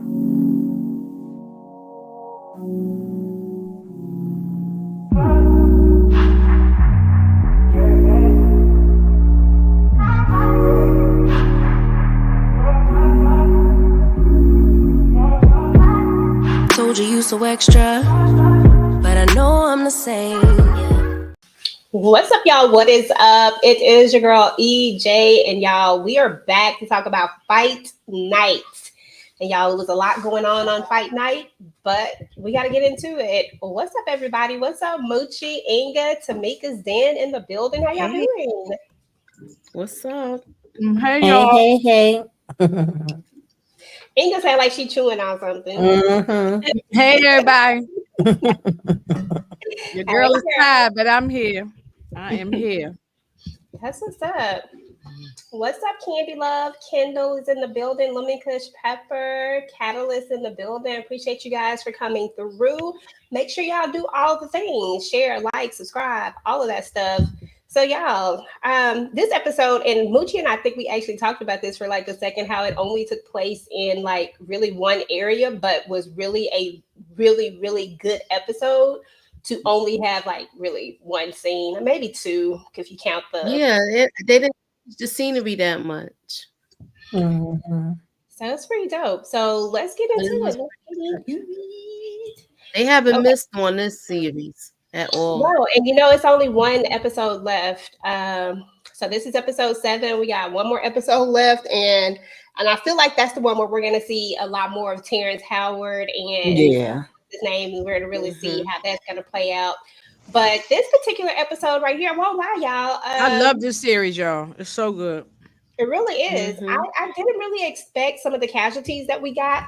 Told you so extra, but I know I'm the same. What's up, y'all? What is up? It is your girl EJ, and y'all, we are back to talk about fight night. And y'all, it was a lot going on fight night, but we got to get into it. What's up, everybody? What's up, Moochie, Inga, Tamika's Den in the building? How y'all doing? What's up? Hey, y'all. Hey. Inga sound like she chewing on something. Mm-hmm. Hey, everybody. Your girl is tired, but I'm here. I am here. That's what's up. What's up, Candy Love? Kendall is in the building. Lemon Kush Pepper, Catalyst in the building. Appreciate you guys for coming through. Make sure y'all do all the things. Share, like, subscribe, all of that stuff. So y'all, this episode, and Moochie and I think we actually talked about this for like a second, how it only took place in like really one area, but was really a really good episode to only have like really one scene, or maybe two, if you count the... Yeah, they didn't use the scenery that much. Mm-hmm. So it's pretty dope. So let's get into it. They haven't missed on this series at all. No, and you know, it's only one episode left. So this is episode 7. We got one more episode left, and I feel like that's the one where we're gonna see a lot more of Terrence Howard and his name, and we're gonna really see how that's gonna play out. But this particular episode right here, I won't lie, y'all. I love this series, y'all. It's so good. It really is. I didn't really expect some of the casualties that we got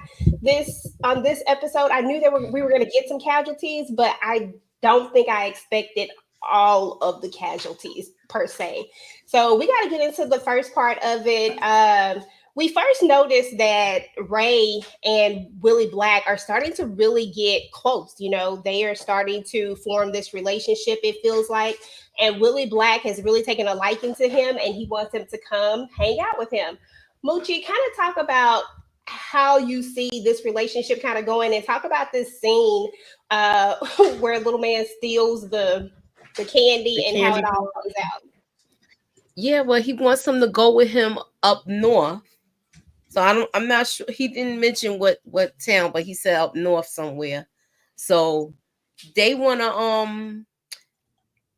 on this episode. I knew that we were going to get some casualties, but I don't think I expected all of the casualties per se. So we got to get into the first part of it. We first noticed that Ray and Willie Black are starting to really get close. You know, they are starting to form this relationship, it feels like. And Willie Black has really taken a liking to him, and he wants him to come hang out with him. Moochie, kind of talk about how you see this relationship kind of going, and talk about this scene where little man steals the candy and how it all comes out. Yeah, well, he wants him to go with him up north. So I'm not sure. He didn't mention what town, but he said up north somewhere. So they want to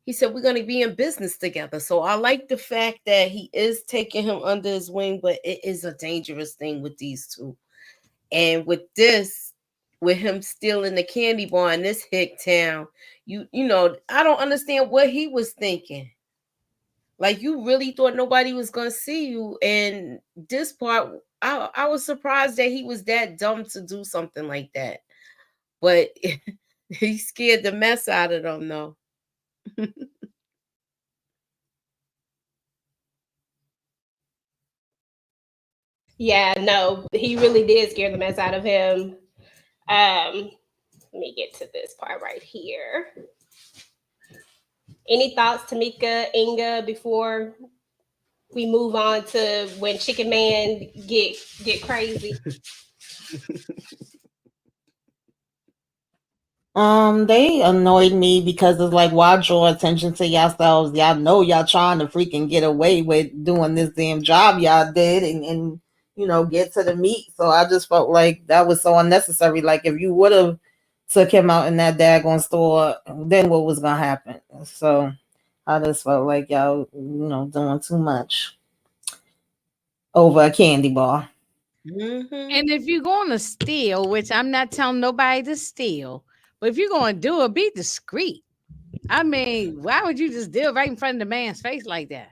he said we're going to be in business together. So I like the fact that he is taking him under his wing, but it is a dangerous thing with these two. And with him stealing the candy bar in this hick town, you know, I don't understand what he was thinking. Like, you really thought nobody was going to see you. And this part, I was surprised that he was that dumb to do something like that. But he scared the mess out of them, though. Yeah, no, he really did scare the mess out of him. Let me get to this part right here. Any thoughts, Tamika, Inga, before we move on to when Chicken Man get crazy? They annoyed me because it's like, why draw attention to yourselves? Y'all know y'all trying to freaking get away with doing this damn job y'all did and you know, get to the meat. So I just felt like that was so unnecessary. Like, if you would have took him out in that daggone store, then what was gonna happen? So I just felt like y'all, you know, doing too much over a candy bar. And if you're going to steal, which I'm not telling nobody to steal, but if you're going to do it, be discreet. I mean, why would you just do it right in front of the man's face like that?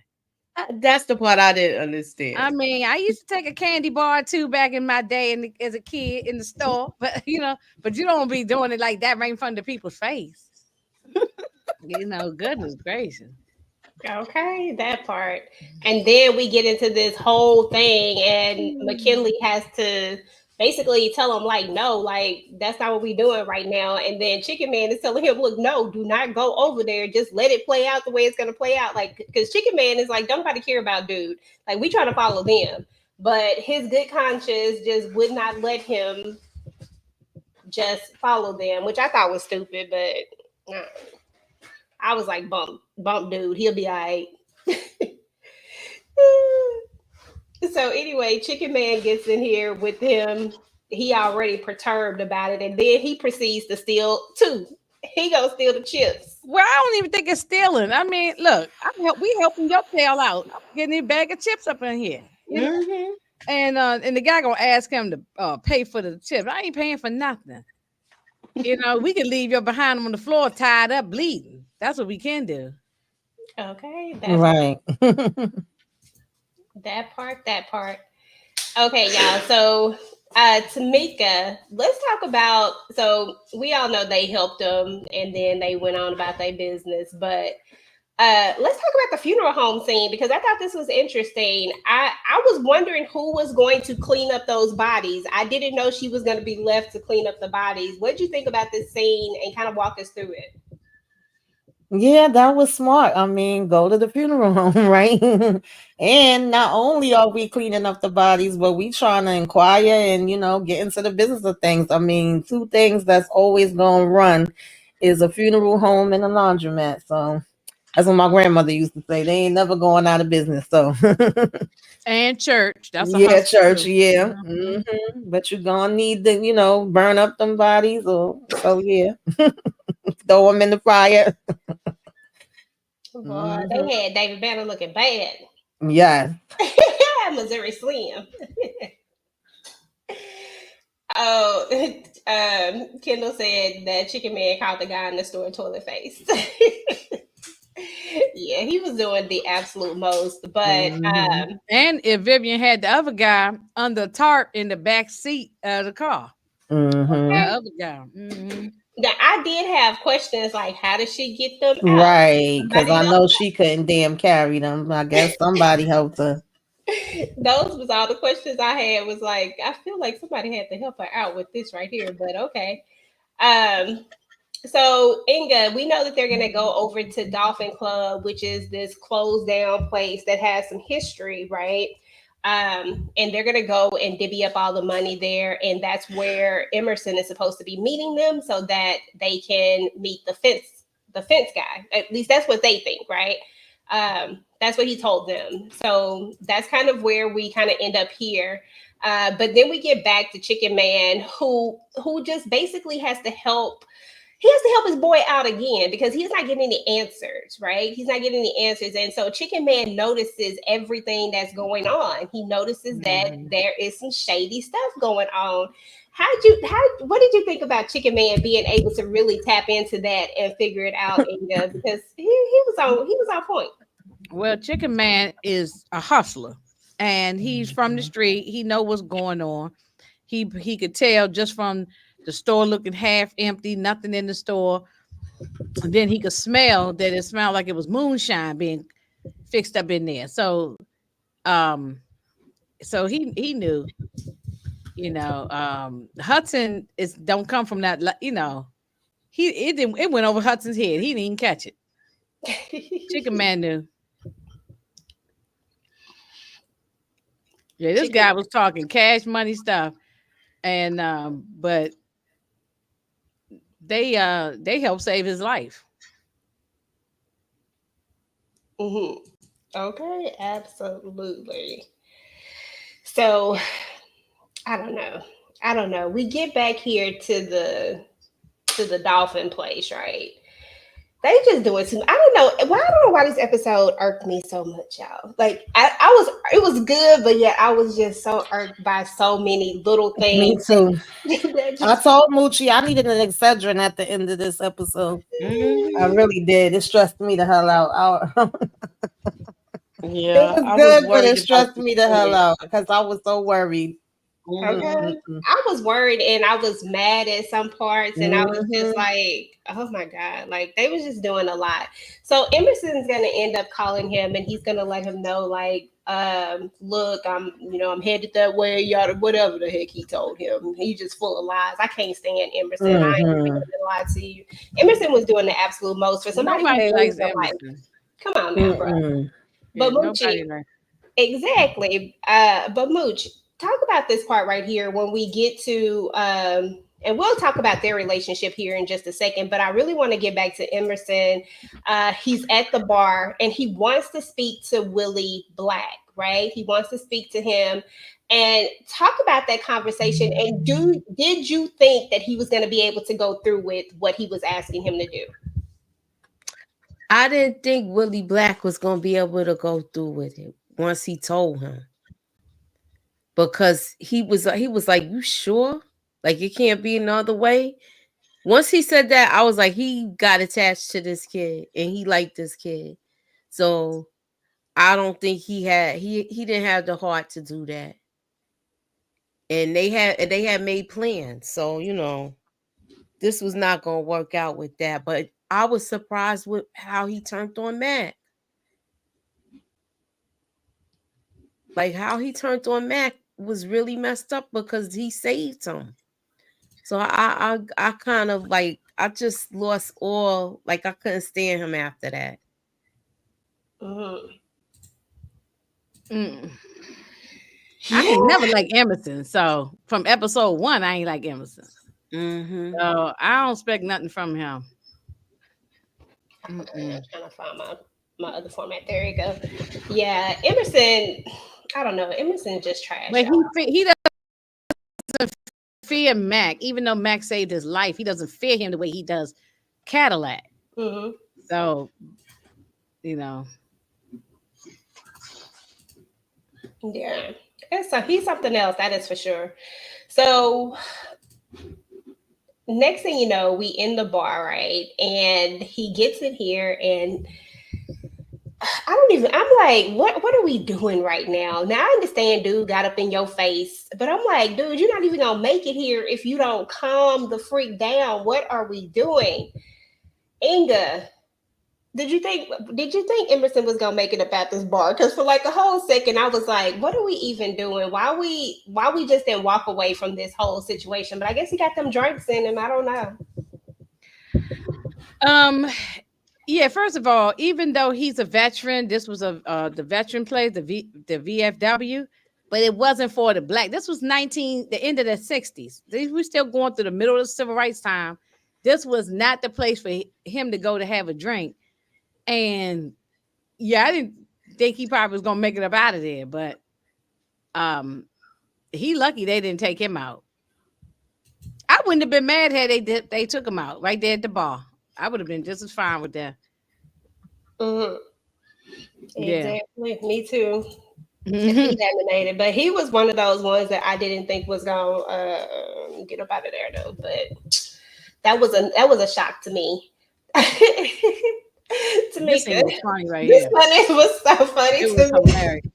That's the part I didn't understand. I mean, I used to take a candy bar or two back in my day as a kid in the store, but you don't be doing it like that right in front of people's face. You know, goodness gracious. Okay, that part. And then we get into this whole thing, and McKinley has to basically tell him, like, no, like, that's not what we're doing right now. And then Chicken Man is telling him, look, no, do not go over there. Just let it play out the way it's going to play out. Like, because Chicken Man is like, don't nobody care about dude. Like, we trying to follow them. but his good conscience just would not let him just follow them, which I thought was stupid, but I was like, bump dude, he'll be all right. So anyway, Chicken Man gets in here with him. He already perturbed about it, and then he proceeds to steal too. He gonna steal the chips. Well, I don't even think it's stealing. I mean, look, we helping your tail out. I'm getting a bag of chips up in here. You know? And the guy gonna ask him to pay for the chips. I ain't paying for nothing. You know, we can leave you behind him on the floor, tied up, bleeding. That's what we can do. Okay, Right. that part. Okay, y'all. So Tamika, let's talk about, so we all know they helped them and then they went on about their business, but let's talk about the funeral home scene, because I thought this was interesting. I was wondering who was going to clean up those bodies. I didn't know she was going to be left to clean up the bodies. What did you think about this scene, and kind of walk us through it? Yeah, that was smart. I mean, go to the funeral home, right? And not only are we cleaning up the bodies, but we trying to inquire and, get into the business of things. I mean, two things that's always going to run is a funeral home and a laundromat. So that's what my grandmother used to say. They ain't never going out of business. So and church. That's church. Too. Yeah. Mm-hmm. But you're going to need to, burn up them bodies. So yeah. Throw them in the fire. Boy, they had David Banner looking bad. Yeah. Missouri Slim. Kendall said that Chicken Man called the guy in the store toilet face. Yeah, he was doing the absolute most. But and if Vivian had the other guy on the tarp in the back seat of the car. The other guy. Now, I did have questions like, how did she get them out? Right, because I know she couldn't damn carry them. I guess somebody helped her. Those was all the questions I had. Was like, I feel like somebody had to help her out with this right here, but okay. So Inga, we know that they're going to go over to Dolphin Club, which is this closed down place that has some history, right? And they're going to go and divvy up all the money there. And that's where Emerson is supposed to be meeting them so that they can meet the fence guy. At least that's what they think, right? That's what he told them. So that's kind of where we kind of end up here. But then we get back to Chicken Man, who just basically has to help. He has to help his boy out again because he's not getting any answers, right? He's not getting any answers. And so Chicken Man notices everything that's going on. He notices that there is some shady stuff going on. What did you think about Chicken Man being able to really tap into that and figure it out, Inga? Because he was on point. Well, Chicken Man is a hustler and he's from the street. He know what's going on. He could tell just from the store looking half empty, nothing in the store. And then he could smell that it smelled like it was moonshine being fixed up in there. So he knew, Hudson don't come from that, it went over Hudson's head. He didn't even catch it. Chicken Man knew. Yeah, this guy was talking cash money stuff. And but they helped save his life. Okay, absolutely. So I don't know. We get back here to the dolphin place, right? They just doing too. I don't know why this episode irked me so much, y'all. Like it was good, but yeah, I was just so irked by so many little things. Me too. I told Moochie I needed an Excedrin at the end of this episode. I really did. It stressed me the hell out. Yeah, it was good, but it stressed me the hell out because I was so worried. Okay. I was worried and I was mad at some parts and I was just like, oh my God, like they was just doing a lot. So Emerson's gonna end up calling him and he's gonna let him know, like, look, I'm headed that way, yada, whatever the heck he told him. He's just full of lies. I can't stand Emerson. I ain't gonna lie to you. Emerson was doing the absolute most for somebody. Nobody likes Emerson. Come on now, bro. But nobody likes. Exactly. But Mooch, talk about this part right here when we get to and we'll talk about their relationship here in just a second, but I really want to get back to Emerson. He's at the bar and he wants to speak to Willie Black, right? He wants to speak to him and talk about that conversation. And did you think that he was going to be able to go through with what he was asking him to do? I didn't think Willie Black was going to be able to go through with it once he told him. Because he was like, you sure? Like, it can't be another way? Once he said that, I was like, he got attached to this kid and he liked this kid. So I don't think he didn't have the heart to do that. And they had made plans. So, this was not going to work out with that. But I was surprised with how he turned on Mac. Like, how he turned on Mac was really messed up because he saved him. So I kind of like, I just lost all, like, I couldn't stand him after that. I ain't never like Emerson. So from episode 1, I ain't like Emerson. So I don't expect nothing from him. I'm trying to find my other format. There you go. Yeah, Emerson. I don't know. Emerson just trash. But he doesn't fear Mac, even though Mac saved his life. He doesn't fear him the way he does Cadillac. So, Yeah. And so he's something else, that is for sure. So next thing you know, we in the bar, right? And he gets in here and I'm like, what are we doing right now? Now I understand dude got up in your face, but I'm like, dude, you're not even gonna make it here if you don't calm the freak down. What are we doing? Inga, did you think Emerson was gonna make it up at this bar? Because for like a whole second, I was like, "What are we even doing? Why we just didn't walk away from this whole situation?" But I guess he got them drinks in him. I don't know. Yeah. First of all, even though he's a veteran, this was the veteran place, the VFW, but it wasn't for the black. This was the end of the 60s. We're still going through the middle of the civil rights time. This was not the place for him to go to have a drink. And yeah, I didn't think he probably was gonna make it up out of there, but he lucky they didn't take him out. I wouldn't have been mad had they took him out right there at the bar. I would have been just as fine with that. Exactly, me too. He dominated, but he was one of those ones that I didn't think was gonna get up out of there though. But that was a shock to me. This thing was funny right this here. One was so funny It to was me. hilarious.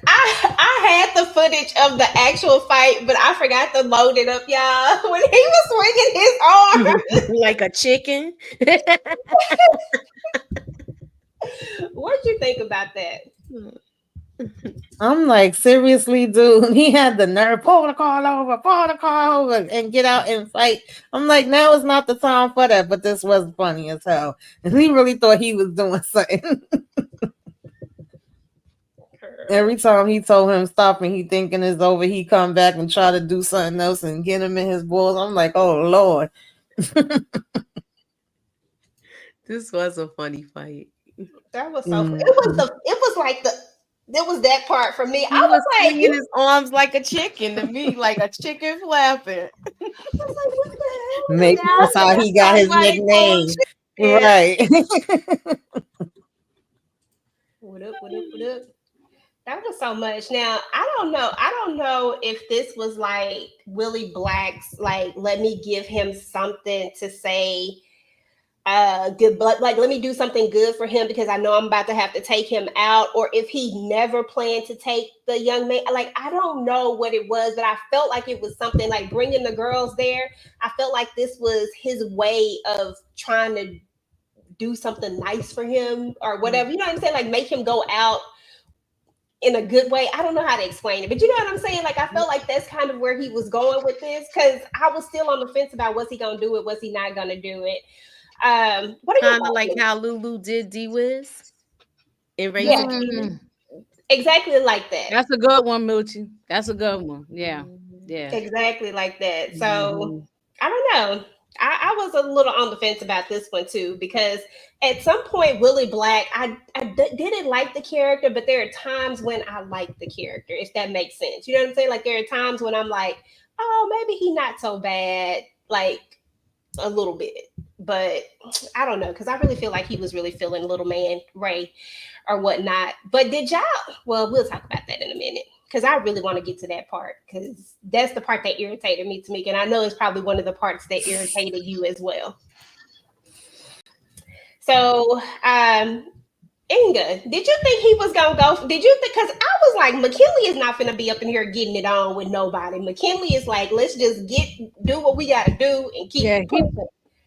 I had the footage of the actual fight, but I forgot to load it up, y'all. When he was swinging his arm like a chicken. What'd you think about that? I'm like, seriously, dude, he had the nerve, pull the car over, and get out and fight. I'm like, now is not the time for that, but this was funny as hell. And he really thought he was doing something. Every time he told him stop and he thinking it's over, he come back and try to do something else and get him in his balls. I'm like, oh Lord. This was a funny fight. That was so funny. It was that part for me. I was like, swinging his arms like a chicken to me, like a chicken flapping. I was like, what the hell? Maybe that's how he got his nickname. Right. What up? That was so much. Now, I don't know if this was like Willie Black's, like, let me give him something to say, good, but like, let me do something good for him because I know I'm about to have to take him out, or if he never planned to take the young man. Like, I don't know what it was, but I felt like it was something like bringing the girls there. I felt like this was his way of trying to do something nice for him or whatever. You know what I'm saying? Like, make him go out in a good way. I don't know how to explain it, but you know what I'm saying? Like, I felt like that's kind of where he was going with this, because I was still on the fence about was he gonna do it, was he not gonna do it. What are kind of like how Lulu did D-Wiz in Raising Kanan? exactly like that. That's a good one, Moochie. That's a good one. Yeah. Yeah. Exactly like that. So Mhm. I don't know. I was a little on the fence about this one too, because at some point Willie Black, didn't like the character, but there are times when I like the character, if that makes sense. You know what I'm saying? Like there are times when I'm like, oh, maybe he not so bad, like a little bit. But I don't know, because I really feel like he was really feeling little man Ray or whatnot. But did y'all? Well, we'll talk about that in a minute, because I really want to get to that part, because that's the part that irritated me, Tamika, and I know it's probably one of the parts that irritated you as well. So, Inga, did you think he was gonna go? Did you think? Because I was like, McKinley is not gonna be up in here getting it on with nobody. McKinley is like, let's just do what we gotta do and keep.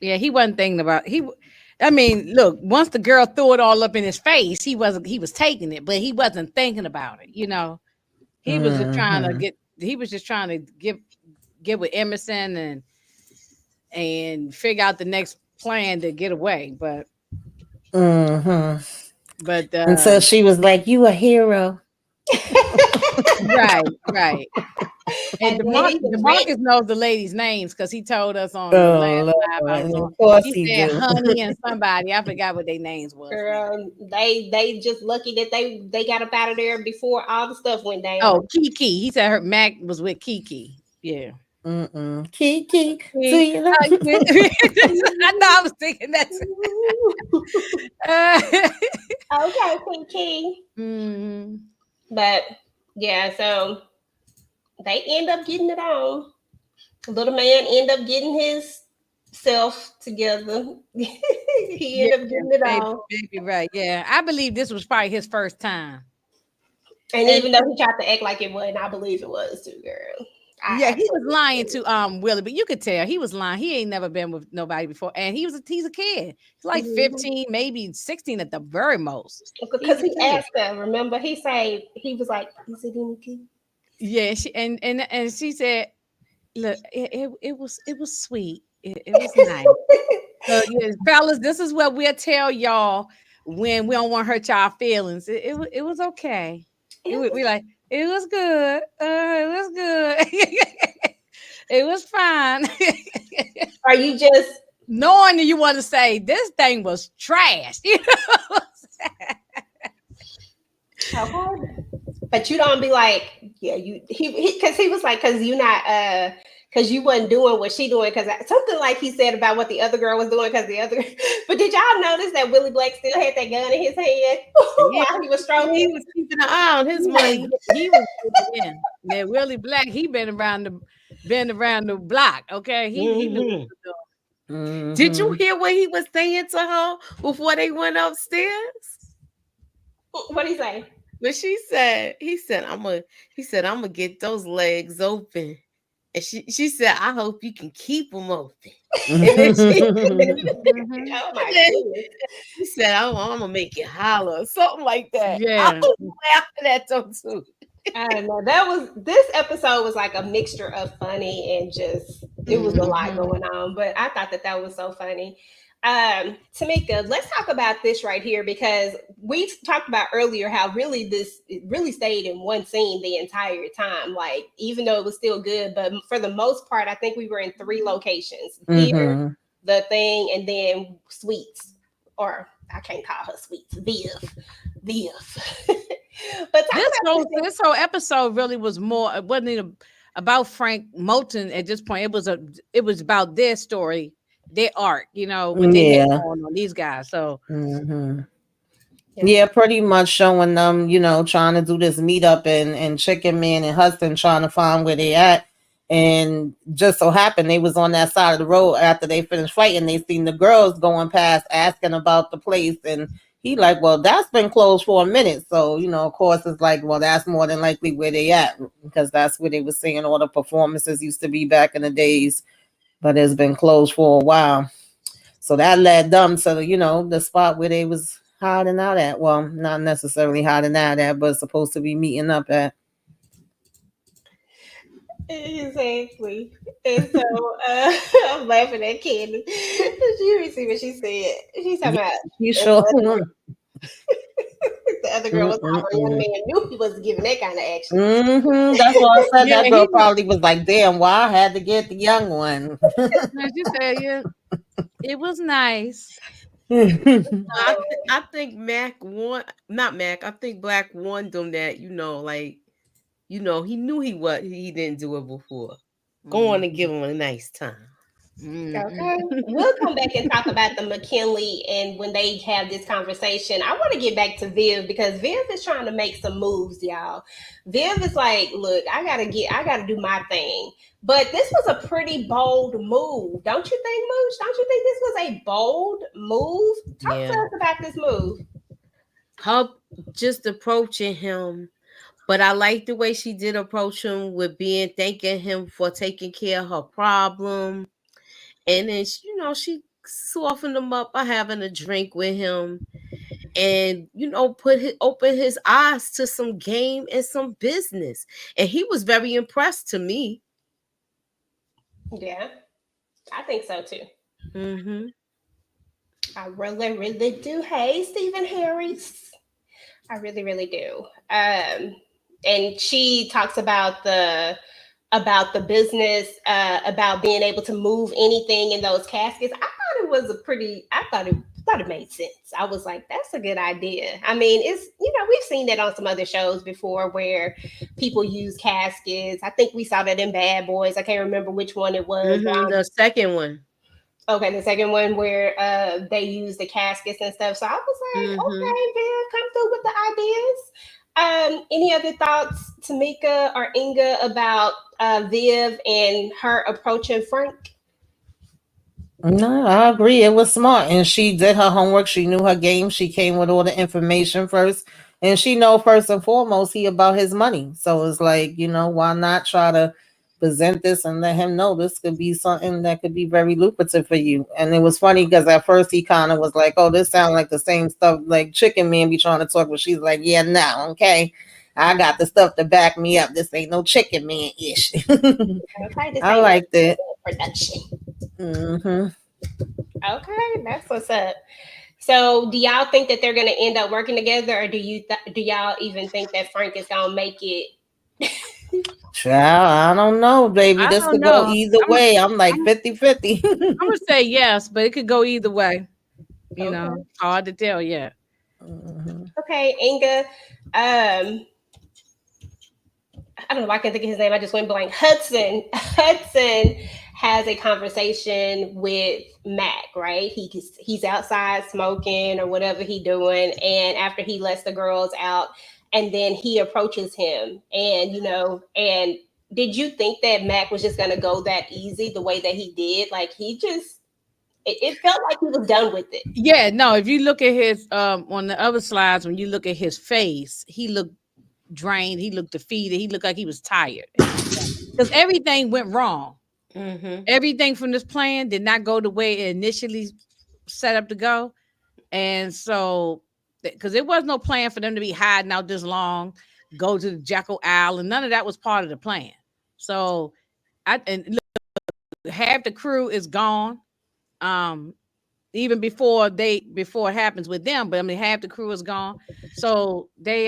Yeah, he wasn't thinking about I mean, look, once the girl threw it all up in his face, he was taking it, but he wasn't thinking about it, you know. He was just trying to get with Emerson and figure out the next plan to get away. But and so she was like, "You a hero." right. And DeMarcus knows the ladies' names because he told us on the last live I was on. Of course he said do. Honey and somebody. I forgot what their names was. Girl, they just lucky that they got up out of there before all the stuff went down. Oh, Kiki. He said her Mac was with Kiki. Yeah. Kiki. I know I was thinking that. Okay, Kiki. Mm-hmm. But yeah, so they end up getting it on. Little man end up getting his self together. He ended up getting it on. Baby, right. Yeah. I believe this was probably his first time. And even though he tried to act like it wasn't, I believe it was too, girl. He was lying to Willie, but you could tell he was lying. He ain't never been with nobody before, and he's a kid. He's like 15, maybe 16 at the very most. Because he asked her. Remember, he said he was like, "Is it any key?" Yeah, and she said, "Look, it was sweet. It was nice." So, yeah, fellas, this is what we'll tell y'all when we don't want to hurt y'all feelings. It was okay. We like. It was good. It was good. It was fine. Are you just knowing that you want to say this thing was trash? You know? But you don't be like, yeah, he because he was like, because you not because you wasn't doing what she doing, because something like he said about what the other girl was doing, because the other. But did y'all notice that Willie Black still had that gun in his hand while he was stroking? He was keeping an eye on his money. He was in. Now Willie Black, he been around the block. Okay, he knew what to do. Did you hear what he was saying to her before they went upstairs? What did he say? But he said, I'm gonna get those legs open. And she said, I hope you can keep them open. And then Oh my goodness. She said, I'm gonna make it holler, something like that. Yeah. I was laughing at them too. I don't know. This episode was like a mixture of funny and just it was a lot going on. But I thought that was so funny. Tamika, let's talk about this right here, because we talked about earlier how it really stayed in one scene the entire time. Like, even though it was still good, but for the most part, I think we were in 3 locations. Here, the thing, and then Sweets, or I can't call her Sweets, Viv. But this whole episode really was more. It wasn't even about Frank Moulton at this point. It was about their story, their arc. You know, when they had going on, these guys. So. Yeah, pretty much showing them, trying to do this meetup and Chicken Man and Hudson trying to find where they at. And just so happened they was on that side of the road after they finished fighting. They seen the girls going past asking about the place, and he like, well, that's been closed for a minute. So, of course it's like, well, that's more than likely where they at, because that's where they were seeing all the performances used to be back in the days, but it's been closed for a while. So that led them to, the spot where they was hiding out at. Well, not necessarily hiding out at, but supposed to be meeting up at. Exactly. And so I'm laughing at Candy. You see what she said. She's talking about. You sure? The other girl was like, young man knew he wasn't giving that kind of action. That's what I said. Yeah, That girl probably was like, damn, why I had to get the young one. As you said, yeah, it was nice. I think Mac won, not Mac. I think Black warned them that like he knew he didn't do it before. Go on and give him a nice time. Okay, we'll come back and talk about the McKinley and when they have this conversation. I want to get back to Viv because Viv is trying to make some moves, y'all. Viv is like, look, I gotta do my thing. But this was a pretty bold move, don't you think, Mooch? Don't you think this was a bold move? Talk to us about this move. Her just approaching him. But I like the way she did approach him with thanking him for taking care of her problem. And then, she softened him up by having a drink with him and, open his eyes to some game and some business. And he was very impressed to me. Yeah, I think so too. Mm-hmm. I really, really do. Hey, Stephen Harris. I really, really do. And she talks about the business, about being able to move anything in those caskets. I thought it was I thought it made sense. I was like, that's a good idea. I mean, it's, we've seen that on some other shows before where people use caskets. I think we saw that in Bad Boys. I can't remember which one it was. The second one. Okay, the second one where they use the caskets and stuff. So I was like, okay, Viv, come through with the ideas. Any other thoughts, Tamika or Inga, about Viv and her approaching Frank? No, I agree. It was smart. And she did her homework. She knew her game. She came with all the information first. And she know first and foremost he about his money. So it's like, why not try to present this and let him know this could be something that could be very lucrative for you. And it was funny because at first he kind of was like, oh, this sounds like the same stuff like Chicken Man be trying to talk, but she's like, yeah, no, okay. I got the stuff to back me up. This ain't no Chicken Man ish. Okay, I liked it. Production. Mm-hmm. Okay, that's what's up. So, do y'all think that they're going to end up working together, or do y'all even think that Frank is going to make it? Child, I don't know, baby. This could go either way. I'm like 50-50. I'm gonna say yes, but it could go either way. Hard to tell yet. Mm-hmm. Okay, Inga. I don't know why I can't think of his name. I just went blank. Hudson has a conversation with Mac, right? He's outside smoking or whatever he doing, and after he lets the girls out, and then he approaches him, and and did you think that Mac was just gonna go that easy the way that he did? Like it felt like he was done with it. Yeah, no. If you look at his on the other slides, when you look at his face, he looked drained. He looked defeated. He looked like he was tired because everything went wrong. Mm-hmm. Everything from this plan did not go the way it initially set up to go, and so because there was no plan for them to be hiding out this long, go to the Jekyll Island. None of that was part of the plan. So, half the crew is gone. Even before it happens with them, but I mean half the crew is gone. So they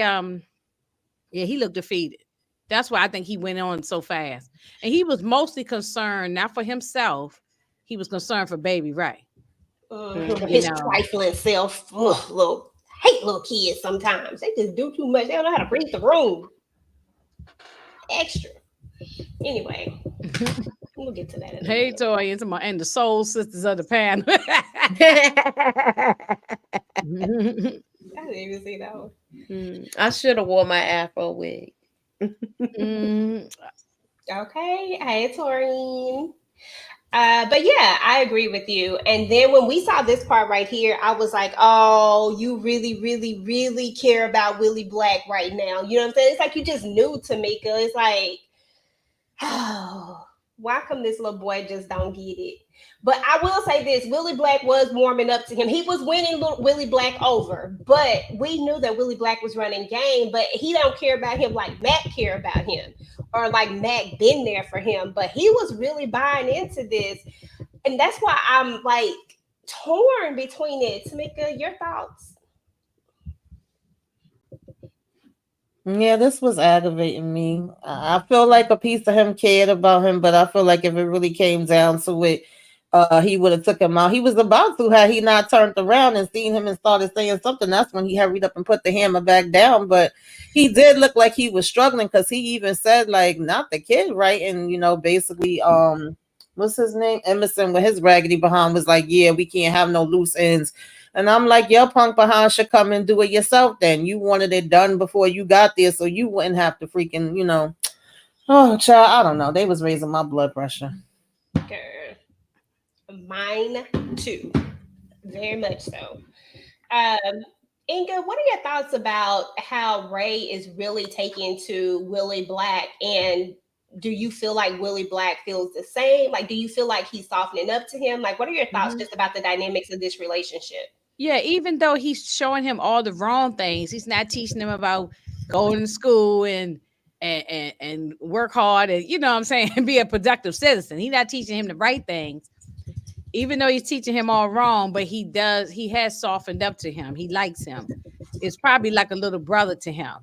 he looked defeated. That's why I think he went on so fast. And he was mostly concerned not for himself, he was concerned for Baby Ray. His trifling self. Hate little kids sometimes. They just do too much. They don't know how to read the room. Extra. Anyway. We'll get to that. Hey, Toy, and the soul sisters of the panel. I didn't even see that one. I should have wore my Afro wig. Okay. Hey, Taurine. But yeah, I agree with you. And then when we saw this part right here, I was like, oh, you really, really, really care about Willie Black right now. You know what I'm saying? It's like you just knew, Tamika. It's like, oh, why come this little boy just don't get it? But I will say this, Willie Black was warming up to him. He was winning Willie Black over, but we knew that Willie Black was running game, but he don't care about him like Mac care about him, or like Mac been there for him, but he was really buying into this. And that's why I'm like torn between it. Tamika, your thoughts? Yeah, this was aggravating me. I feel like a piece of him cared about him, but I feel like if it really came down to it, he would have took him out. He was about to, had he not turned around and seen him and started saying something. That's when he hurried up and put the hammer back down. But he did look like he was struggling because he even said like, not the kid, right? And basically, what's his name? Emerson with his raggedy behind was like, yeah, we can't have no loose ends. And I'm like, your punk behind should come and do it yourself then. You wanted it done before you got there, so you wouldn't have to freaking, Oh, child, I don't know. They was raising my blood pressure. Mine too. Very much so. Inga, what are your thoughts about how Ray is really taking to Willie Black? And do you feel like Willie Black feels the same? Like, do you feel like he's softening up to him? Like, what are your thoughts just about the dynamics of this relationship? Yeah, even though he's showing him all the wrong things, he's not teaching him about going to school and work hard and what I'm saying, and be a productive citizen. He's not teaching him the right things. Even though he's teaching him all wrong, but he has softened up to him. He likes him. It's probably like a little brother to him.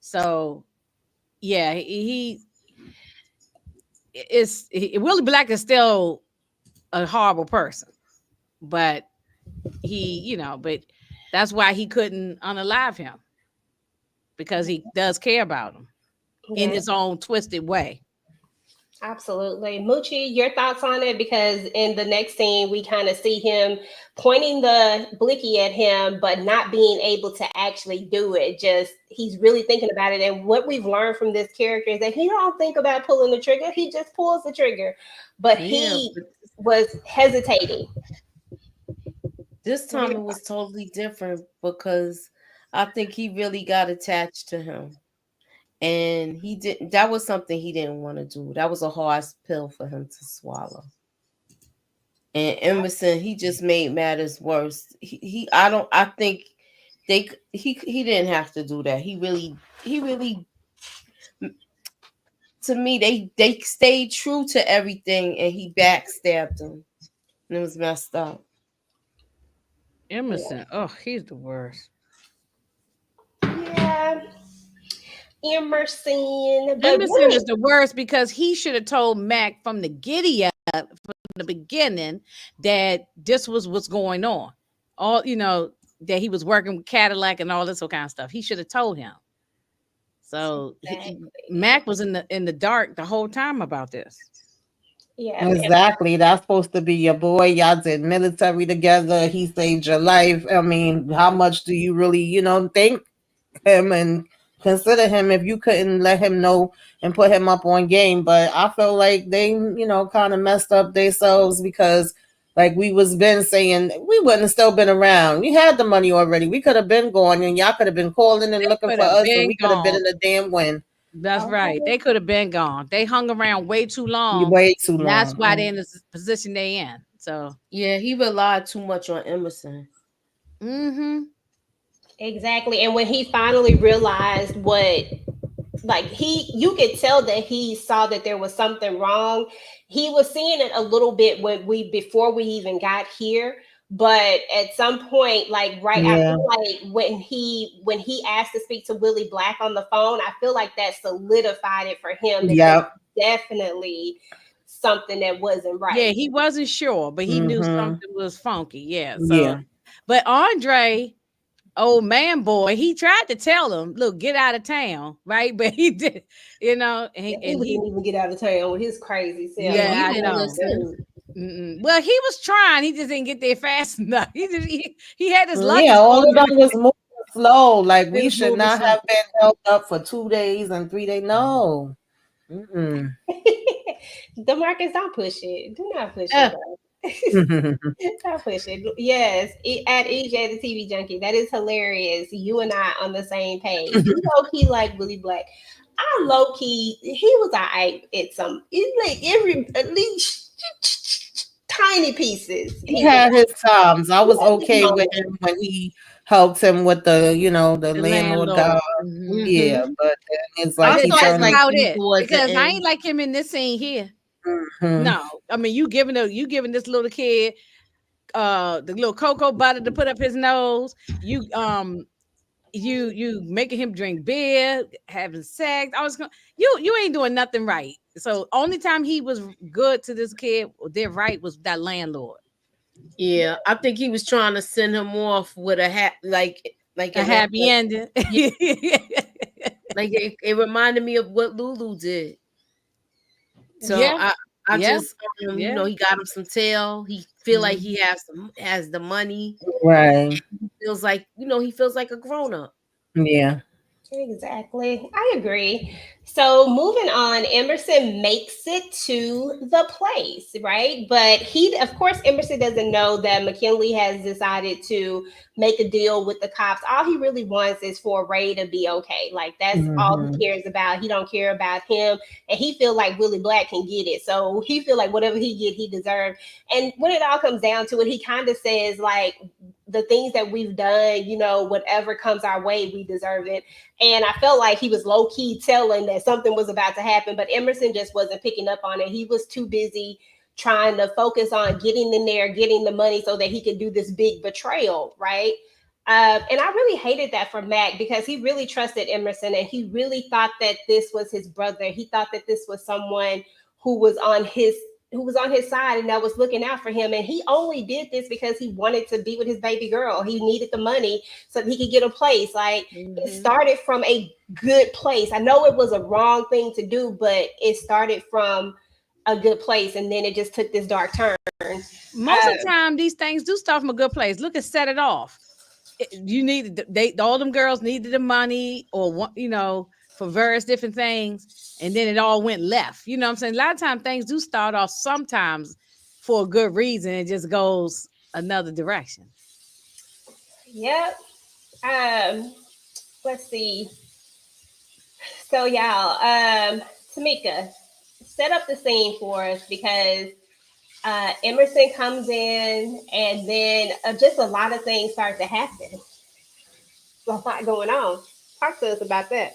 So yeah, Willie Black is still a horrible person, but but that's why he couldn't unalive him, because he does care about him in his own twisted way. Absolutely. Moochie, your thoughts on it? Because in the next scene, we kind of see him pointing the blicky at him, but not being able to actually do it. Just, he's really thinking about it. And what we've learned from this character is that he don't think about pulling the trigger. He just pulls the trigger. But he was hesitating. This time it was totally different because I think he really got attached to him. And he didn't. That was something he didn't want to do. That was a hard pill for him to swallow. And Emerson, he just made matters worse. I think he didn't have to do that. He really, to me, they stayed true to everything, and he backstabbed them, and it was messed up. Emerson, he's the worst. Yeah. Emerson is the worst because he should have told Mac from the giddy up, from the beginning, that this was what's going on. All that he was working with Cadillac and all this kind of stuff. He should have told him. So Mac was in the dark the whole time about this. Yeah, exactly. That's supposed to be your boy. Y'all did military together. He saved your life. I mean, how much do you really, thank him and consider him if you couldn't let him know and put him up on game? But I feel like they, kind of messed up themselves because, like we was been saying, we wouldn't have still been around. We had the money already. We could have been gone, and y'all could have been calling and looking for us, and we could have been in the damn win. That's right. They could have been gone. They hung around way too long. Way too long. That's why they're in the position they in. So yeah, he relied too much on Emerson. Exactly. And when he finally realized you could tell that he saw that there was something wrong. He was seeing it a little bit before we even got here. But at some point, I feel like when he asked to speak to Willie Black on the phone, I feel like that solidified it for him. Yeah, definitely something that wasn't right. Yeah, he wasn't sure, but he knew something was funky. Yeah. So, but Andre, old man boy, he tried to tell him, look, get out of town, right? But he did, and he didn't even get out of town with his crazy self. Yeah, I know. Well, he was trying. He just didn't get there fast enough. He had his luggage. Yeah, all of them was moving slow. Like we should not have been held up for 2 days and 3 days. No. DeMarcus, don't push it. Do not push it. Don't push it. Yes, at EJ the TV Junkie. That is hilarious. You and I on the same page. You low key like Willie Black. I low key, he was alright at at least tiny pieces. He had his times. I was okay with him when he helped him with the landlord guy. Yeah, but it's like he turned about it because I ain't like him in this scene here. No, I mean you giving this little kid the little cocoa butter to put up his nose. You you making him drink beer, having sex. I was going, you ain't doing nothing right. So only time he was good to this kid, their right, was that landlord. Yeah, I think he was trying to send him off with a like A happy ending. Like it reminded me of what Lulu did. So Yeah. I Yeah. just you know, he got him some tail. He feel like he has the money. Right. He feels like, you know, he feels like a grown up. Yeah. Exactly. I agree. So moving on, Emerson makes it to the place, right? But he, of course, Emerson doesn't know that McKinley has decided to make a deal with the cops. All he really wants is for Ray to be okay. Like that's all he cares about. He don't care about him, and he feel like Willie Black can get it. So he feel like whatever he get, he deserves. And when it all comes down to it, he kind of says like, the things that we've done, you know, whatever comes our way, we deserve it. And I felt like he was low key telling that something was about to happen, but Emerson just wasn't picking up on it. He was too busy trying to focus on getting in there, getting the money so that he could do this big betrayal, right? And I really hated that for Mac because he really trusted Emerson and he really thought that this was his brother. He thought that this was someone who was on his side and that was looking out for him. And he only did this because he wanted to be with his baby girl. He needed the money so that he could get a place. Like it started from a good place. I know it was a wrong thing to do, but it started from a good place. And then it just took this dark turn. Most of the time, these things do start from a good place. Look at Set It Off. You needed, all them girls needed the money or, you know, for various different things, and then it all went left. You know what I'm saying? A lot of times things do start off sometimes for a good reason. It just goes another direction. Yep. Let's see. So y'all, Tamika, set up the scene for us because Emerson comes in and then just a lot of things start to happen. A lot going on. Talk to us about that.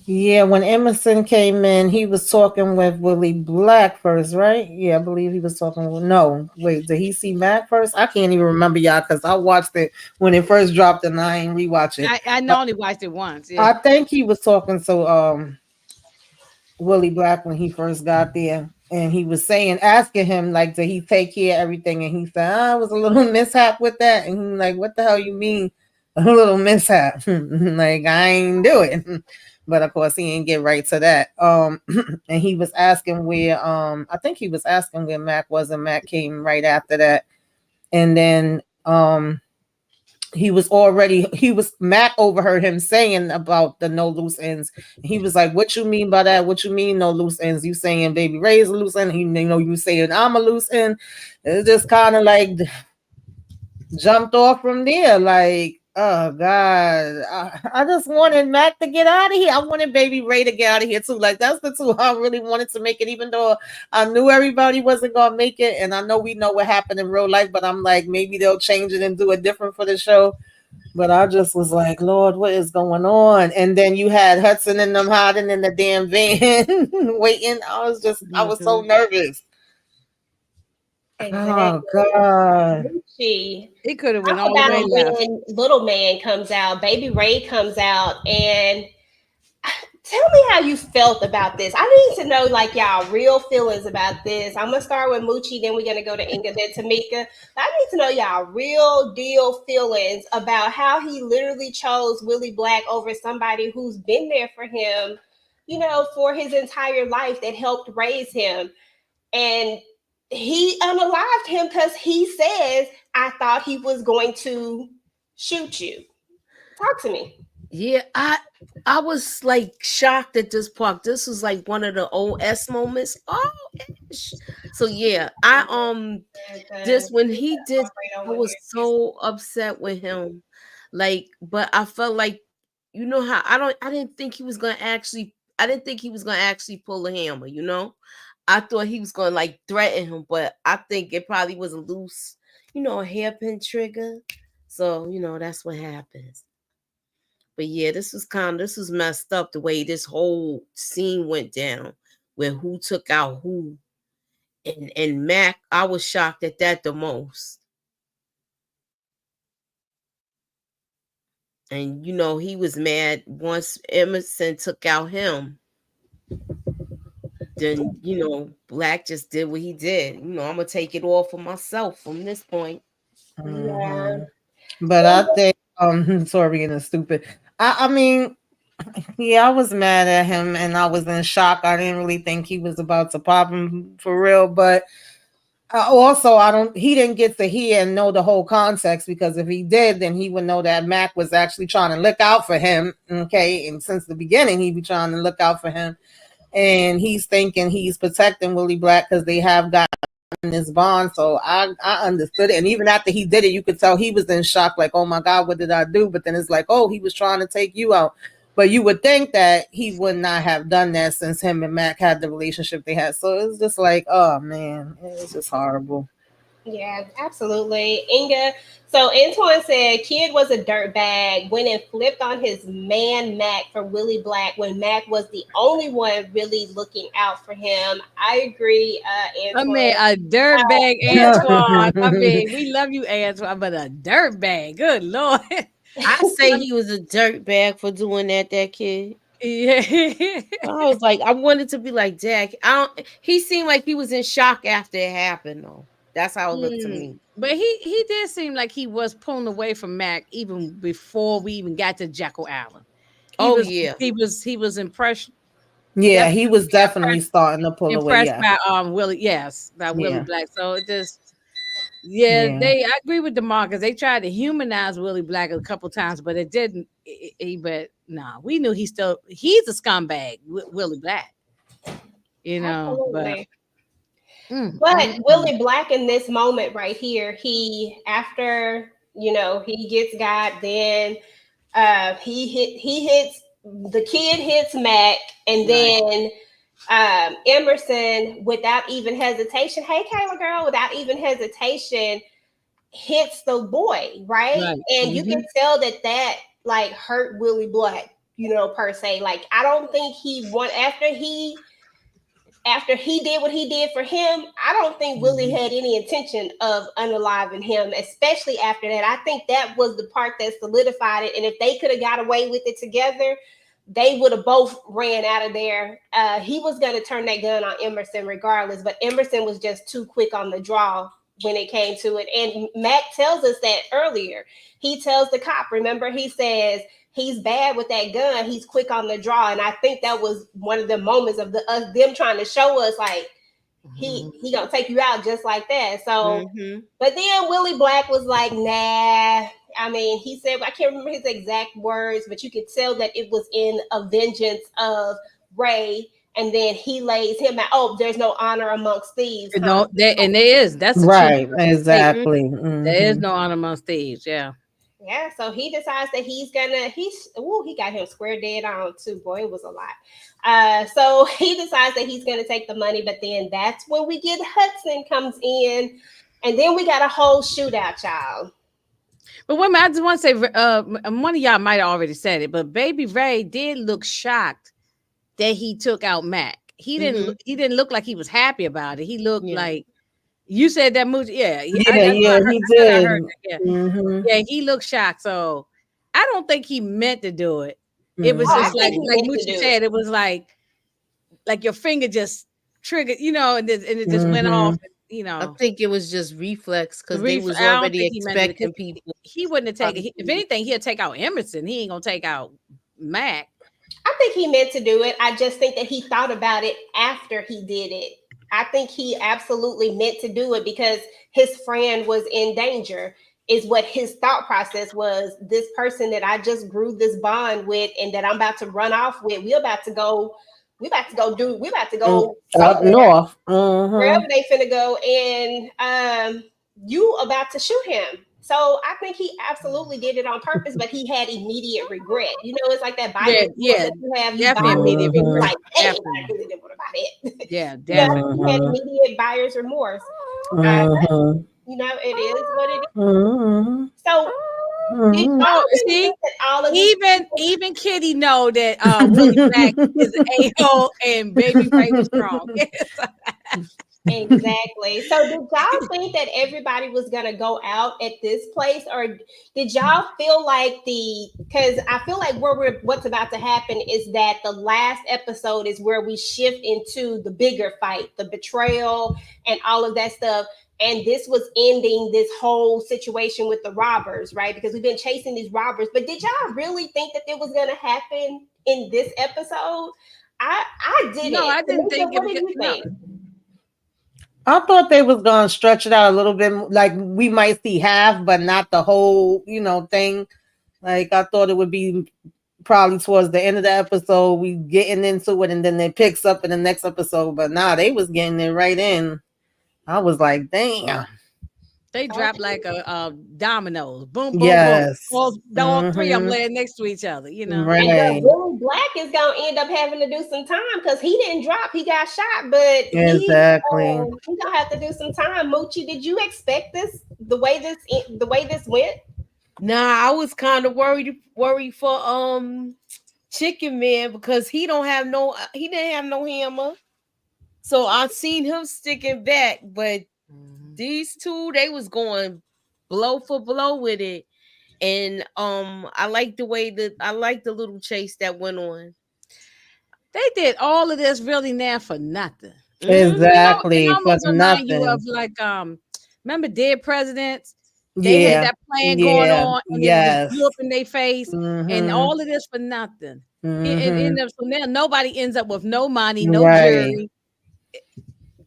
Yeah, when Emerson came in, he was talking with Willie Black first, right? Yeah, I believe he was talking with, no, wait, did he see Mac first? I can't even remember, y'all, because I watched it when it first dropped and I ain't rewatch it. I only watched it once. Yeah. I think he was talking to Willie Black when he first got there. And he was asking him, like, did he take care of everything? And he said, it was a little mishap with that. And he like, what the hell you mean a little mishap? Like, I ain't do it. But of course he didn't get right to that. And he was asking where I think he was asking where Mac was, and Mac came right after that. And then Mac overheard him saying about the no loose ends. He was like, what you mean by that? What you mean no loose ends? You saying Baby Ray's a loose end? You know, you saying I'm a loose end. It just kind of like jumped off from there. Like, oh God, I just wanted Mac to get out of here. I wanted Baby Ray to get out of here too. Like, that's the two I really wanted to make it, even though I knew everybody wasn't gonna make it. And I know we know what happened in real life, but I'm like, maybe they'll change it and do it different for the show. But I just was like, Lord, what is going on? And then you had Hudson and them hiding in the damn van waiting. I was so nervous. Exactly. Oh God. It could have went all the way left. When Little Man comes out, Baby Ray comes out, and tell me how you felt about this. I need to know, like, y'all real feelings about this. I'm gonna start with Moochie, then we're gonna go to Inga, then Tamika. I need to know y'all real deal feelings about how he literally chose Willie Black over somebody who's been there for him, you know, for his entire life, that helped raise him. And he unalived him because he says, I thought he was going to shoot you. Talk to me. Yeah, I was like shocked at this part. This was like one of the old S moments. Oh, ish. So yeah, I just when he did, I was so upset with him. Like, but I felt like, you know how I didn't think he was gonna actually pull a hammer, you know. I thought he was gonna like threaten him, but I think it probably was a loose, you know, a hairpin trigger. So, you know, that's what happens. But yeah, this was messed up the way this whole scene went down, where who took out who. And Mac, I was shocked at that the most. And he was mad once Emerson took out him. Then Black just did what he did. I'm gonna take it all for myself from this point. Yeah. But I think sorry being stupid. I mean, yeah, I was mad at him and I was in shock. I didn't really think he was about to pop him for real, but also he didn't get to hear and know the whole context, because if he did, then he would know that Mac was actually trying to look out for him. Okay, and since the beginning he'd be trying to look out for him, and he's thinking he's protecting Willie Black because they have got this bond. So I understood it, and even after he did it, you could tell he was in shock, like, oh my God, what did I do? But then it's like, oh, he was trying to take you out. But you would think that he would not have done that since him and Mac had the relationship they had. So it's just like, oh man, it's just horrible. Yeah, absolutely. Inga, so Antoine said Kid was a dirtbag, went and flipped on his man Mac for Willie Black when Mac was the only one really looking out for him. I agree, Antoine. I mean, a dirtbag, Antoine. I mean, we love you, Antoine, but a dirtbag, good Lord. I say he was a dirtbag for doing that kid. Yeah. I was like, I wanted to be like, Jack. He seemed like he was in shock after it happened, though. That's how it looked to me. But he did seem like he was pulling away from Mac even before we even got to Jekyll Island. He was impressed. Yeah, he was definitely starting to pull away. Impressed by Willie, by Willie Black. So it just I agree with DeMar, because they tried to humanize Willie Black a couple times, but it didn't. But nah, we knew he's a scumbag, Willie Black. Absolutely. But Willie Black in this moment right here, after he gets got, then the kid hits Mac, and then Emerson, without even hesitation, hey Kayla girl, without even hesitation, hits the boy, right? And you can tell that like hurt Willie Black, per se. Like, I don't think after he did what he did for him, I don't think Willie had any intention of unaliving him, especially after that. I think that was the part that solidified it. And if they could have got away with it together, they would have both ran out of there. He was going to turn that gun on Emerson regardless, but Emerson was just too quick on the draw when it came to it. And Mac tells us that earlier. He tells the cop, remember, he says, he's bad with that gun. He's quick on the draw. And I think that was one of the moments of them trying to show us, like, he gonna take you out just like that. So, but then Willie Black was like, nah. I mean, he said, I can't remember his exact words, but you could tell that it was in a vengeance of Ray. And then he lays him out. Oh, there's no honor amongst thieves. No, and there is. That's right. Exactly. There is no honor amongst thieves. Yeah. Yeah, so he decides that he got him square dead on too. Boy, it was a lot. So he decides that he's gonna take the money, but then that's when we get Hudson comes in, and then we got a whole shootout, child. But wait a minute, I just want to say, one of y'all might have already said it, but Baby Ray did look shocked that he took out Mac. He didn't look like he was happy about it. He looked like, you said that movie, he did. Yeah, he looked shocked. So I don't think he meant to do it. It was just like Moochie said, it was like your finger just triggered, and it just went off. I think it was just reflex, because they was already expecting people. He wouldn't have taken. If anything, he'll take out Emerson. He ain't gonna take out Mac. I think he meant to do it. I just think that he thought about it after he did it. I think he absolutely meant to do it because his friend was in danger, is what his thought process was. This person that I just grew this bond with and that I'm about to run off with, we about to go up north. Wherever they finna go, and you about to shoot him. So I think he absolutely did it on purpose, but he had immediate regret. It's like that Bible. Immediate regret. Like, hey, I really didn't want about it. Yeah, definitely. He had immediate buyer's remorse. It is what it is. So even Kitty know that Willie Black is an a-hole and Baby Ray was wrong. Exactly. So did y'all think that everybody was gonna go out at this place, or did y'all feel like because I feel like what's about to happen is that the last episode is where we shift into the bigger fight, the betrayal and all of that stuff. And this was ending this whole situation with the robbers, right? Because we've been chasing these robbers. But did y'all really think that it was gonna happen in this episode? I didn't. No, I didn't Tamika, think what it did was. you think? I thought they was gonna stretch it out a little bit, like we might see half, but not the whole, thing. Like I thought it would be probably towards the end of the episode, we getting into it, and then it picks up in the next episode. But nah, they was getting it right in. I was like, damn. They dropped like a dominoes. Boom, boom, Yes. boom. All three of them laying next to each other, Right. And Billy Black is gonna end up having to do some time because he didn't drop; he got shot. But Exactly. he's gonna have to do some time. Moochie, did you expect this the way this went? Nah, I was kind of worried for Chicken Man because he didn't have no hammer. So I seen him sticking back, but these two, they was going blow for blow with it. And I like the little chase that went on. They did all of this really now for nothing. Exactly. It almost For remind you nothing. of like remember Dead Presidents? They had that plan Yeah. going on, and it Yes. just blew up in their face, and all of this for nothing. So now nobody ends up with no money, no jury.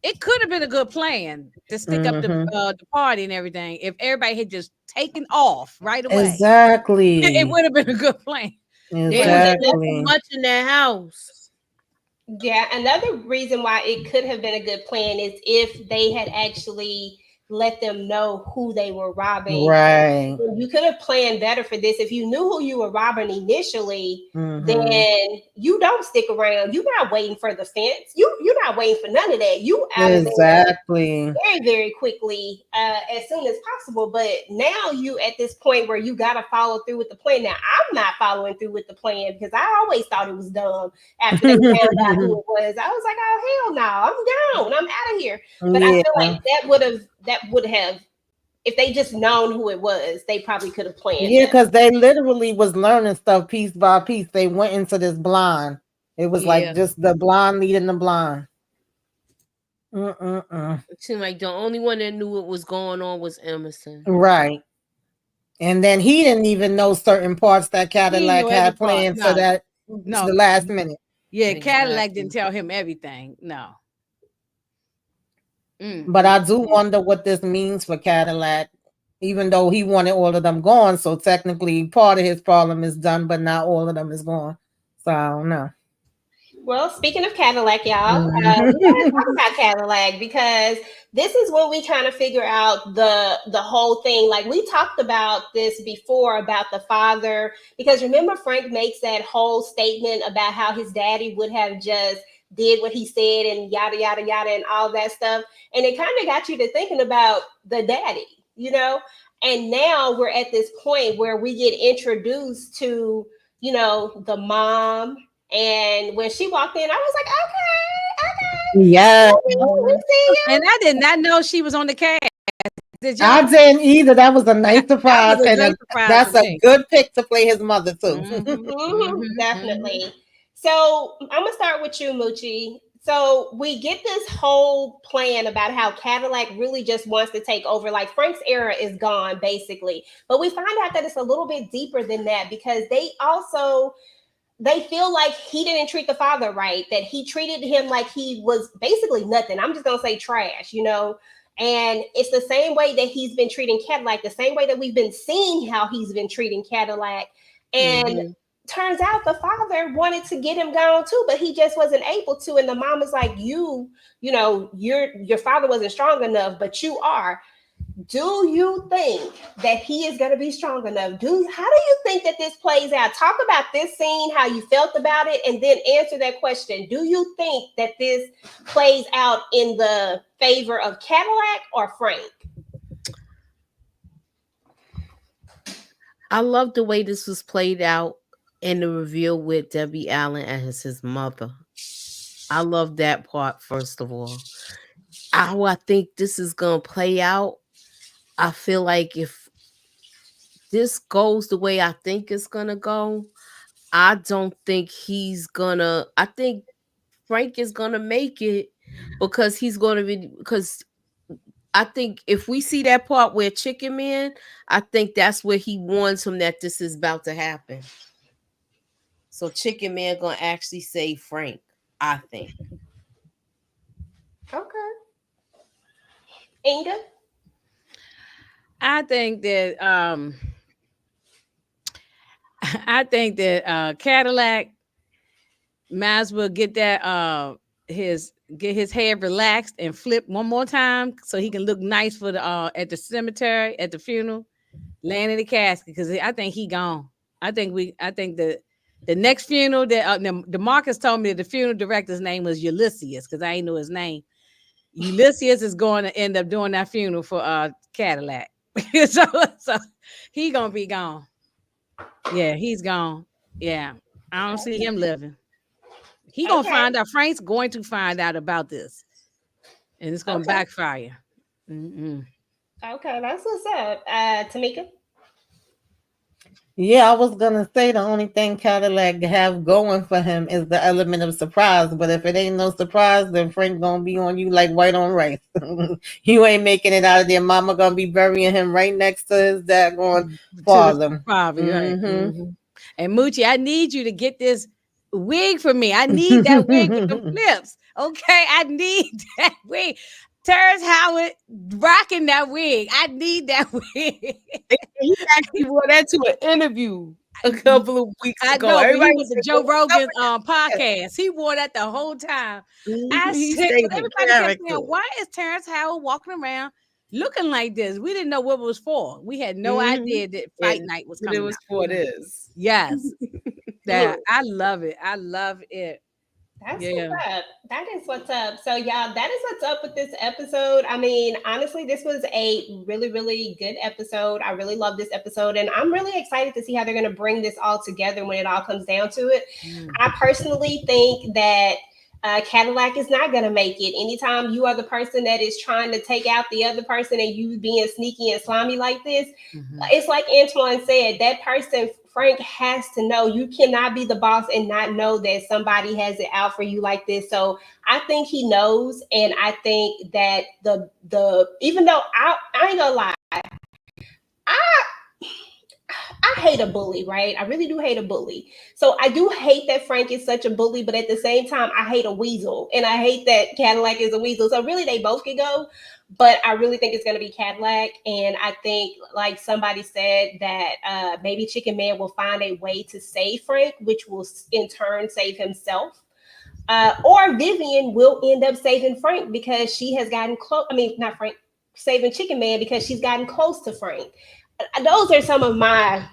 It could have been a good plan to stick up the party and everything if everybody had just taken off right away. Exactly. It would have been a good plan. Exactly. Much in that house. Yeah, another reason why it could have been a good plan is if they had actually let them know who they were robbing. Right. You could have planned better for this. If you knew who you were robbing initially, then you don't stick around. You're not waiting for the fence. You're not waiting for none of that. You out of there very, very quickly, as soon as possible. But now you at this point where you got to follow through with the plan. Now I'm not following through with the plan because I always thought it was dumb after they found out who it was. I was like, oh hell no, I'm gone. I'm out of here. But I feel like that would have, if they just known who it was, they probably could have planned. Yeah, because they literally was learning stuff piece by piece. They went into this blind. It was like just the blind leading the blind. It seemed like the only one that knew what was going on was Emerson. Right. And then he didn't even know certain parts that Cadillac had planned to the last minute. Yeah, exactly. Cadillac didn't tell him everything. No. But I do wonder what this means for Cadillac, even though he wanted all of them gone. So technically part of his problem is done, but not all of them is gone. So I don't know. Well, speaking of Cadillac, y'all, we gotta talk about Cadillac because this is when we kind of figure out the whole thing. Like we talked about this before about the father, because remember Frank makes that whole statement about how his daddy would have just did what he said and yada, yada, yada, and all that stuff. And it kind of got you to thinking about the daddy, and now we're at this point where we get introduced to, the mom. And when she walked in, I was like, okay. Yeah. And I did not know she was on the cast. I didn't either. That was a nice surprise. That's a good pick to play his mother too. Definitely. So I'm gonna start with you, Moochie. So we get this whole plan about how Cadillac really just wants to take over. Like Frank's era is gone, basically. But we find out that it's a little bit deeper than that because they feel like he didn't treat the father right, that he treated him like he was basically nothing. I'm just gonna say trash, And it's the same way that he's been treating Cadillac, the same way that we've been seeing how he's been treating Cadillac. And turns out the father wanted to get him gone too, but he just wasn't able to. And the mom is like, your father wasn't strong enough, but you are. Do you think that he is going to be strong enough? How do you think that this plays out? Talk about this scene, how you felt about it, and then answer that question. Do you think that this plays out in the favor of Cadillac or Frank? I love the way this was played out in the reveal with Debbie Allen as his mother. I love that part, first of all. how I think this is gonna play out, I feel like if this goes the way I think it's gonna go, I don't think he's gonna. I think Frank is gonna make it because he's gonna be because I think if we see that part where Chicken Man, I think that's where he warns him that this is about to happen. So Chicken Man gonna actually save Frank, I think. Okay. Inga? I think that Cadillac might as well get that get his hair relaxed and flip one more time so he can look nice for the at the cemetery, at the funeral, laying in the casket, because I think he gone. I think the next funeral that the Marcus told me that the funeral director's name was Ulysses, because I ain't know his name. Ulysses is going to end up doing that funeral for Cadillac. so he gonna be gone. Yeah, he's gone. Yeah, I don't see him living. He gonna find out. Frank's going to find out about this, and it's gonna backfire. Mm-mm. Okay, that's what's up. Tamika? Yeah, I was gonna say the only thing Cadillac have going for him is the element of surprise. But if it ain't no surprise, then Frank gonna be on you like white on rice. You ain't making it out of there. Mama gonna be burying him right next to his daggone father. Probably, right. Mm-hmm. And Moochie, I need you to get this wig for me. I need that wig with the flips. Okay, I need that wig. Terrence Howard rocking that wig. I need that wig. He actually wore that to an interview a couple of weeks ago. I know. Everybody was the Joe Rogan podcast. He wore that the whole time. I said, everybody kept saying, why is Terrence Howard walking around looking like this? We didn't know what it was for. We had no idea that Fight Night was coming. It was for this. Yes. That I love it. I love it. That's what's up. That is what's up. So, y'all, that is what's up with this episode. I mean, honestly, this was a really, really good episode. I really love this episode, and I'm really excited to see how they're going to bring this all together when it all comes down to it. I personally think that Cadillac is not going to make it. Anytime you are the person that is trying to take out the other person and you being sneaky and slimy like this, it's like Antoine said, that person, Frank, has to know. You cannot be the boss and not know that somebody has it out for you like this. So I think he knows, and I think that the even though I ain't gonna lie, I hate a bully, right? I really do hate a bully. So I do hate that Frank is such a bully, but at the same time, I hate a weasel, and I hate that Cadillac is a weasel. So really, they both could go, but I really think it's going to be Cadillac. And I think, like somebody said, that maybe Chicken Man will find a way to save Frank, which will in turn save himself. Or Vivian will end up saving Frank because she has gotten close. I mean, not Frank, saving Chicken Man because she's gotten close to Frank. Those are some of my.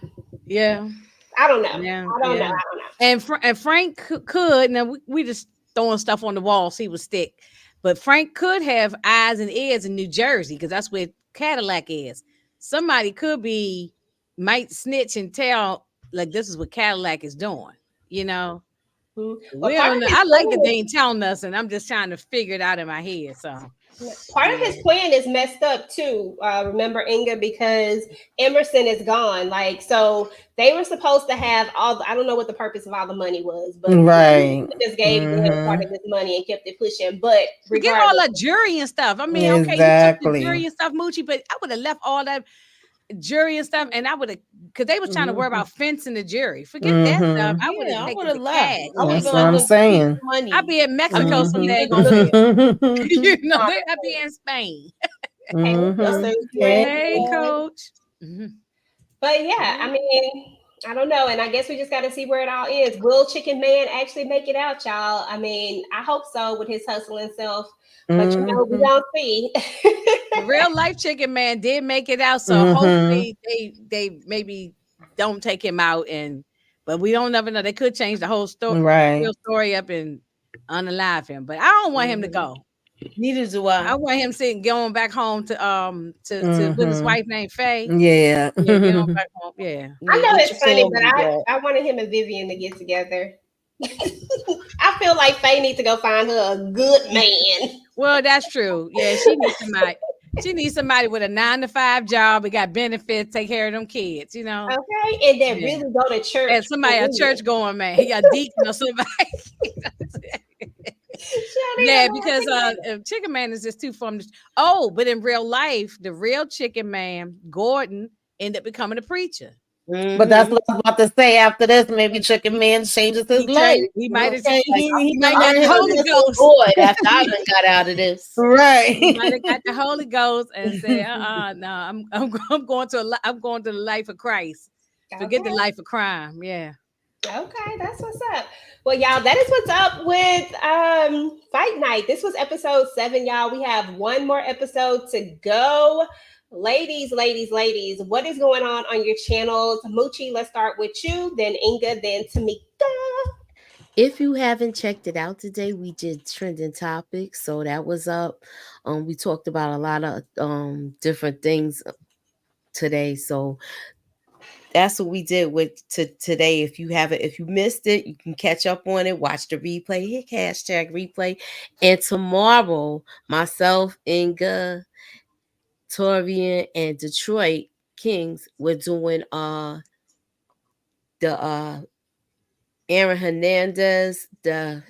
I don't know. I don't know. And Frank could. Now we just throwing stuff on the wall, see what stick. But Frank could have eyes and ears in New Jersey because that's where Cadillac is. Somebody might snitch and tell, like, this is what Cadillac is doing. You know. We don't know. I like that they ain't telling us, and I'm just trying to figure it out in my head. So. Part of his plan is messed up too. Remember, Inga, because Emerson is gone. Like, so they were supposed to have I don't know what the purpose of all the money was, but just gave them part of this money and kept it pushing. But forget all that jury and stuff. I mean, okay, you took the jury and stuff, Moochie, but I would have left all that jury and stuff, and I would have, because they was trying to worry about fencing the jury. Forget that stuff. I would have left. That's what I'm saying. I'd be in Mexico someday. You know, I'd be in Spain. Hey, Coach. But yeah, I mean, I don't know, and I guess we just got to see where it all is. Will Chicken Man actually make it out, y'all? I mean, I hope so with his hustling self. But you know, we don't see. Real life Chicken Man did make it out, so hopefully they maybe don't take him out, but we don't never know. They could change the whole story, real story up and unalive him. But I don't want him to go. Neither do I. I want him going back home to with his wife named Faye. Yeah. Going back home. I know it's funny, but I wanted him and Vivian to get together. I feel like Faye needs to go find her a good man. Well, that's true. Yeah, she needs somebody. She needs somebody with a 9-to-5 job. We got benefits, take care of them kids. You know. Okay, and then Yeah. really go to church. And somebody, a church going man. He got deacon or somebody. Yeah, because Chicken Man is just too fun. Oh, but in real life, the real Chicken Man, Gordon, ended up becoming a preacher. But that's what I was about to say. After this, maybe Chicken Man changes his life. He might have Okay, he might got the Holy Ghost. Boy, after I done got out of this, right? He might have got the Holy Ghost and said, no, I'm going to the life of Christ. Forget the life of crime. Yeah. Okay, that's what's up. Well, y'all, that is what's up with Fight Night. This was episode 7, y'all. We have one more episode to go. Ladies, what is going on your channels? Moochie, let's start with you, then Inga, then Tamika. if you haven't checked it out today, we did trending topics, so that was up. We talked about a lot of different things today, so that's what we did with today. If you missed it, you can catch up on it, watch the replay, hit hashtag replay. And tomorrow, myself, Inga, Torian, and Detroit Kings, we're doing the Aaron Hernandez, the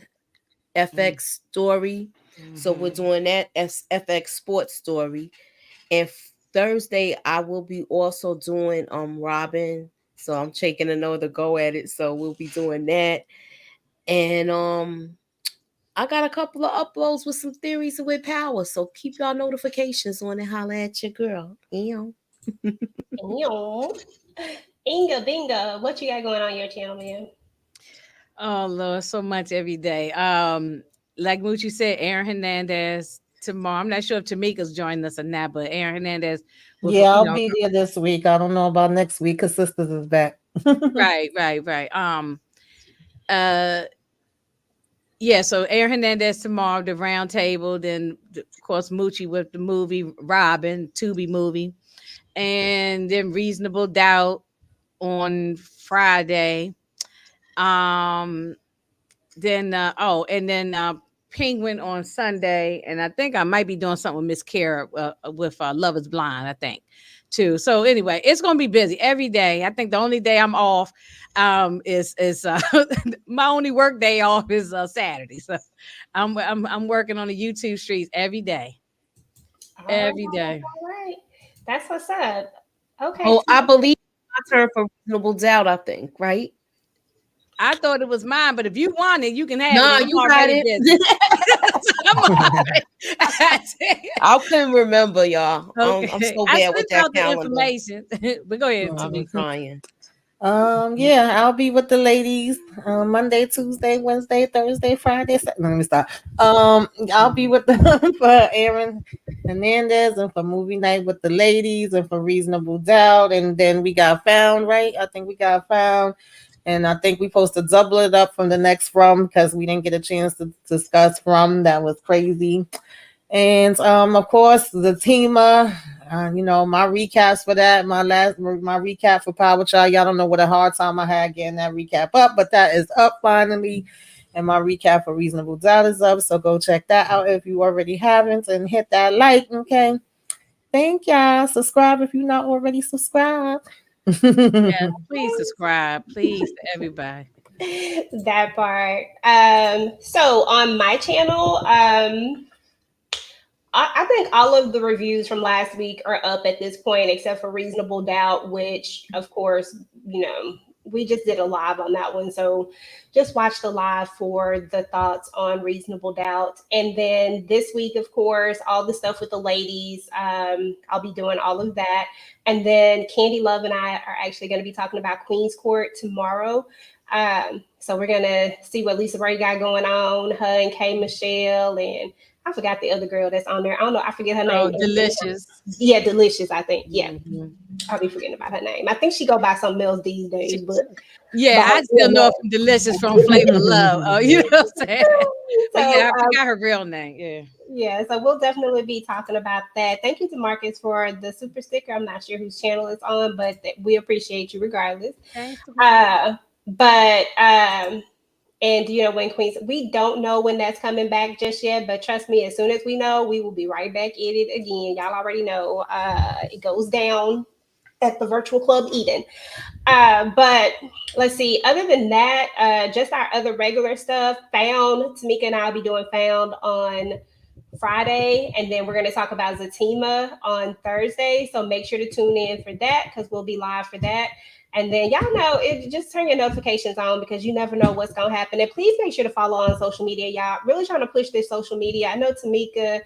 FX story. So we're doing that as FX sports story. And Thursday, I will be also doing Robin. So I'm taking another go at it. So we'll be doing that. And I got a couple of uploads with some theories with power. So keep y'all notifications on and holla at your girl. Inga Binga, what you got going on your channel, man? Oh Lord, so much every day. Like Moochie said, Aaron Hernandez tomorrow. I'm not sure if Tamika's joining us or not, but Aaron Hernandez. Yeah, I'll be there this week. I don't know about next week because Sisters is back. Right. Yeah, so Aaron Hernandez tomorrow, the round table, then of course Moochie with the movie Robin, Tubi movie, and then Reasonable Doubt on Friday. Then Penguin on Sunday, and I think I might be doing something with Miss Kara with Love Is Blind, I think, too. So anyway, it's gonna be busy every day. I think the only day I'm off is my only work day off is Saturday. So I'm working on the YouTube streets every day. Every day. All right. That's what's up. Okay. Oh, I believe it's my turn for Reasonable Doubt, I think, right? I thought it was mine, but if you want it, you can have no, it. You got it. I couldn't remember, y'all. Okay. I'm so bad with that calendar. Information. But go ahead. I'll be crying. Yeah, I'll be with the ladies Monday, Tuesday, Wednesday, Thursday, Friday. Let me stop. I'll be with them for Aaron Hernandez and for movie night with the ladies and for Reasonable Doubt. And then we got Found, right? I think we got Found. And I think we're supposed to double it up from the next From because we didn't get a chance to discuss From. That was crazy. And of course, the Teamer, my recaps for that, my recap for Power Child. Y'all don't know what a hard time I had getting that recap up, but that is up finally. And my recap for Reasonable Doubt is up. So go check that out if you already haven't and hit that like, okay? Thank y'all. Subscribe if you're not already subscribed. Yeah, please subscribe, please, everybody. That part. So on my channel, I think all of the reviews from last week are up at this point, except for Reasonable Doubt, which, of course, we just did a live on that one. So just watch the live for the thoughts on Reasonable Doubt. And then this week, of course, all the stuff with the ladies, I'll be doing all of that. And then Candy Love and I are actually going to be talking about Queen's Court tomorrow. So we're going to see what Lisa Ray got going on, her and Kay Michelle, and I forgot the other girl that's on there. I don't know. I forget her name. Oh, Delicious. Yeah, Delicious, I think. Yeah. Mm-hmm. I'll be forgetting about her name. I think she go by something else these days, but I still know from Delicious from Flavor of Love. Oh, you know what I'm saying? So, I forgot her real name. Yeah. Yeah, so we'll definitely be talking about that. Thank you to Marcus for the super sticker. I'm not sure whose channel it's on, but we appreciate you regardless. And you know, when Queens, we don't know when that's coming back just yet, but trust me, as soon as we know, we will be right back in it again. Y'all already know it goes down at the virtual club Eden. But let's see. Other than that, just our other regular stuff. Found Tamika and I'll be doing Found on Friday, and then we're going to talk about Zatima on Thursday. So make sure to tune in for that because we'll be live for that. And then y'all know it. Just turn your notifications on because you never know what's going to happen. And please make sure to follow on social media, y'all. Really trying to push this social media. I know Tamika,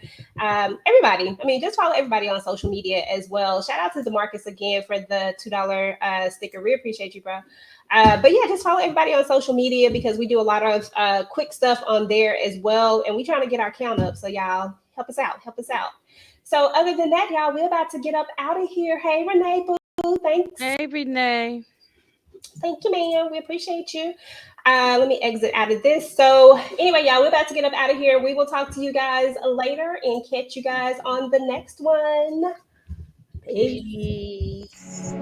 everybody. I mean, just follow everybody on social media as well. Shout out to DeMarcus again for the $2 sticker. We appreciate you, bro. But yeah, just follow everybody on social media because we do a lot of quick stuff on there as well. And we trying to get our count up. So y'all help us out. Help us out. So other than that, y'all, we're about to get up out of here. Hey, Renee, boo. Thanks. Hey, Renee. Thank you, ma'am. We appreciate you. Let me exit out of this. So anyway, y'all, we're about to get up out of here. We will talk to you guys later and catch you guys on the next one. Peace. Peace.